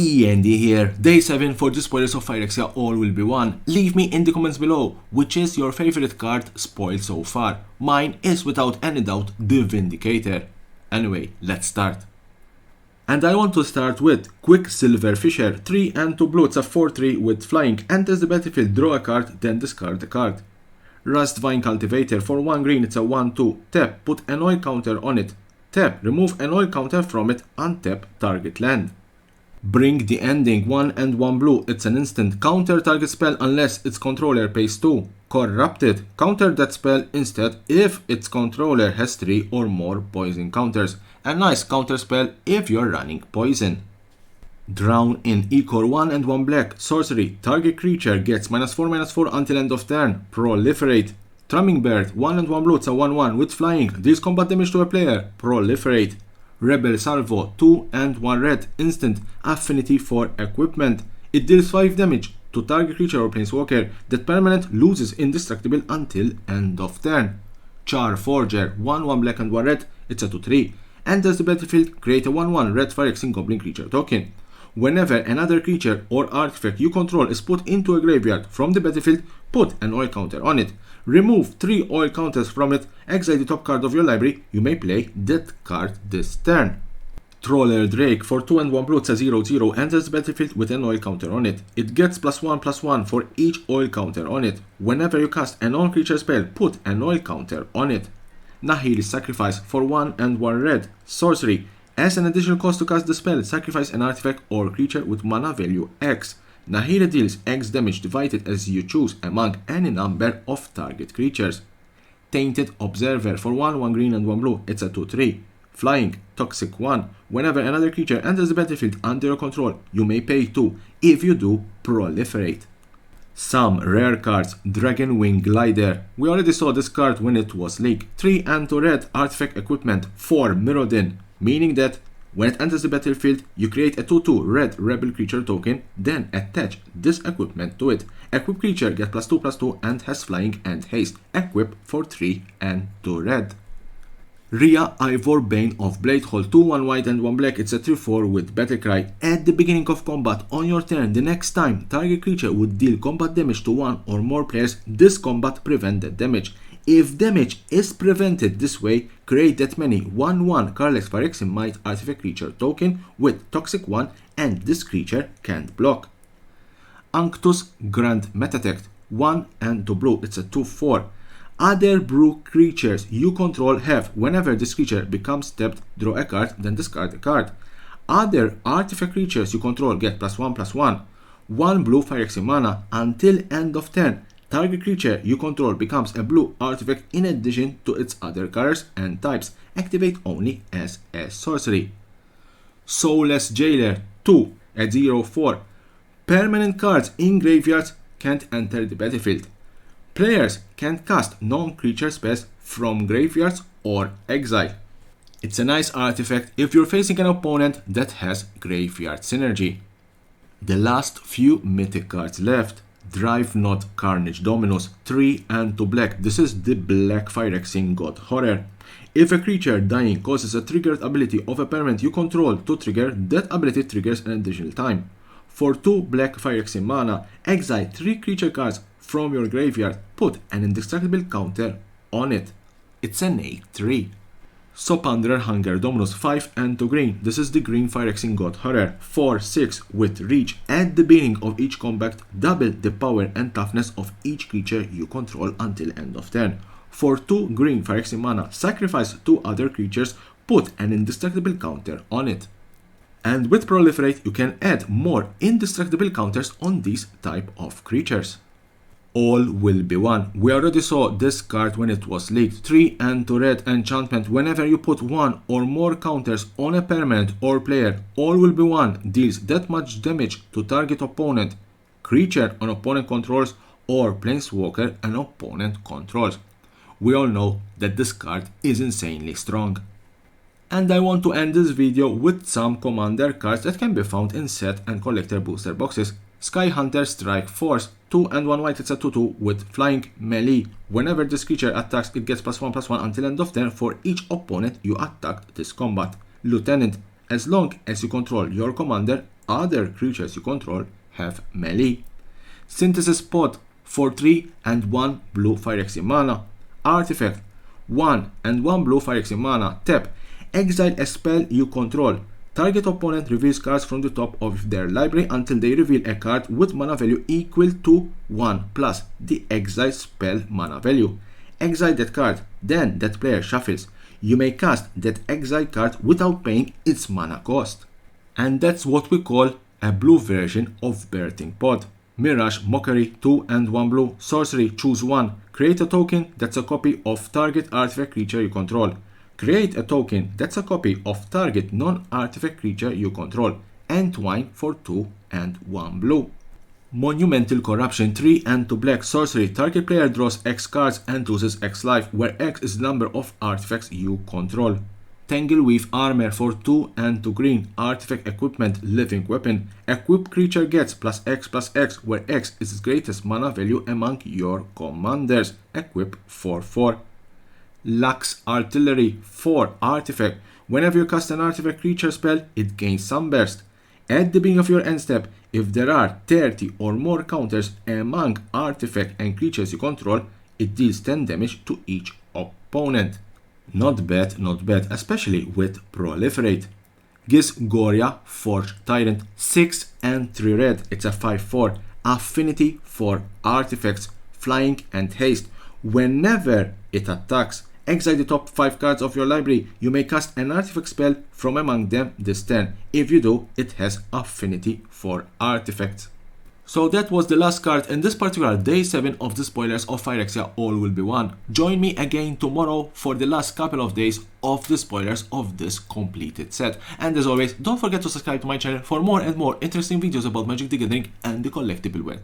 E.N.D here, day 7 for the spoilers of Phyrexia, all will be one. Leave me in the comments below, which is your favorite card spoiled so far. Mine is without any doubt the Vindicator. Anyway, let's start. And I want to start with Quicksilver Fisher, 3 and 2 blue, it's a 4-3 with flying, enters the battlefield, draw a card, then discard a card. Rustvine Cultivator, for 1 green, it's a 1-2, tap, put an oil counter on it, tap, remove an oil counter from it, untap target land. Bring the Ending, 1 and 1 blue, it's an instant, counter target spell unless its controller pays 2. Corrupted, counter that spell instead if its controller has 3 or more poison counters. A nice counter spell if you're running poison. Drown in Ecor, 1 and 1 black, sorcery, target creature gets -4/-4 until end of turn. Proliferate. Trumming Bird, 1 and 1 blue, it's a 1-1 with flying, deals combat damage to a player. Proliferate. Rebel Salvo, 2 and 1 red, instant, affinity for equipment. It deals 5 damage to target creature or planeswalker. That permanent loses indestructible until end of turn. Char Forger, 1/1 black and 1 red, it's a 2-3. Enters the battlefield, create a 1/1 red Phyrexia Goblin creature token. Whenever another creature or artifact you control is put into a graveyard from the battlefield, put an oil counter on it. Remove 3 oil counters from it, exile the top card of your library, you may play that card this turn. Troller Drake, for 2 and 1 blue, it's a 0/0, enters the battlefield with an oil counter on it. It gets +1/+1 for each oil counter on it. Whenever you cast a non-creature spell, put an oil counter on it. Nahiri's Sacrifice, for 1 and 1 red, sorcery. As an additional cost to cast the spell, sacrifice an artifact or creature with mana value X. Nahiri deals X damage divided as you choose among any number of target creatures. Tainted Observer, for 1 green and 1 blue, it's a 2/3. Flying, Toxic 1. Whenever another creature enters the battlefield under your control, you may pay 2. If you do, proliferate. Some rare cards, Dragon Wing Glider. We already saw this card when it was leaked. 3 and 2 red, artifact equipment, 4 Mirrodin, meaning that when it enters the battlefield, you create a 2/2 red rebel creature token, then attach this equipment to it. Equip creature gets +2/+2 and has flying and haste. Equip for 3 and 2 red. Rhea Ivor, Bane of Bladehole, 2/1 white and 1 black, it's a 3/4 with Battlecry. At the beginning of combat on your turn, the next time target creature would deal combat damage to 1 or more players, this combat prevents that damage. If damage is prevented this way, create that many 1/1 Carlex Phyrexia Might artifact creature token with Toxic 1 and this creature can't block. Unctus Grand Metatect, 1 and 2 blue, it's a 2/4. Other blue creatures you control have, whenever this creature becomes tapped, draw a card, then discard a card. Other artifact creatures you control get +1/+1. 1 blue Phyrexia mana until end of turn. Target creature you control becomes a blue artifact in addition to its other colors and types. Activate only as a sorcery. Soulless Jailer, 2 at 0/4. Permanent cards in graveyards can't enter the battlefield. Players can cast non-creature spells from graveyards or exile. It's a nice artifact if you're facing an opponent that has graveyard synergy. The last few mythic cards left. Drivenot Carnage Dominus, 3 and 2 black, this is the black Phyrexia God Horror. If a creature dying causes a triggered ability of a permanent you control to trigger, that ability triggers an additional time. For 2 black Phyrexia mana, exile 3 creature cards from your graveyard, put an indestructible counter on it. It's an 8/3. Sopanderer Hunger Dominus, 5 and 2 green, this is the green Phyrexia God Horror, 4/6 with reach. At the beginning of each combat, double the power and toughness of each creature you control until end of turn. For 2 green Phyrexia mana, sacrifice 2 other creatures, put an indestructible counter on it. And with Proliferate, you can add more indestructible counters on these type of creatures. All will be one. We already saw this card when it was leaked. 3 and 2 red enchantment. Whenever you put 1 or more counters on a permanent or player, all will be one deals that much damage to target opponent, creature an opponent controls, or planeswalker an opponent controls. We all know that this card is insanely strong. And I want to end this video with some commander cards that can be found in set and collector booster boxes. Sky Hunter Strike Force, 2 and 1 white, it's a 2/2 with flying melee. Whenever this creature attacks, it gets +1/+1 until end of turn for each opponent you attacked this combat. Lieutenant, as long as you control your commander other creatures you control have melee. Synthesis Pod for 3 and 1 blue Phyrexia mana. Artifact 1 and 1 blue Phyrexia mana. Tap. Exile a spell you control. Target opponent reveals cards from the top of their library until they reveal a card with mana value equal to 1 plus the exile spell mana value. Exile that card, then that player shuffles. You may cast that exile card without paying its mana cost. And that's what we call a blue version of Birthing Pod. Mirage Mockery 2 and 1 blue. Sorcery, choose 1. Create a token that's a copy of target artifact creature you control. Create a token that's a copy of target non-artifact creature you control. Entwine for 2 and 1 blue. Monumental Corruption 3 and 2 black. Sorcery, target player draws X cards and loses X life, where X is the number of artifacts you control. Tangleweave Armor for 2 and 2 green. Artifact Equipment, Living Weapon. Equip creature gets +X, where X is its greatest mana value among your commanders. Equip for 4. Lux Artillery 4 artifact. Whenever you cast an artifact creature spell, it gains Sunburst. At the beginning of your end step, if there are 30 or more counters among artifact and creatures you control, it deals 10 damage to each opponent. Not bad, especially with Proliferate. Gisgoria Forge Tyrant 6 and 3 red. It's a 5/4. Affinity for artifacts, flying and haste. Whenever it attacks, exile the top 5 cards of your library. You may cast an artifact spell from among them this turn. If you do, it has affinity for artifacts. So that was the last card in this particular day 7 of the spoilers of Phyrexia All Will Be One. Join me again tomorrow for the last couple of days of the spoilers of this completed set. And as always, don't forget to subscribe to my channel for more and more interesting videos about Magic the Gathering and the collectible world.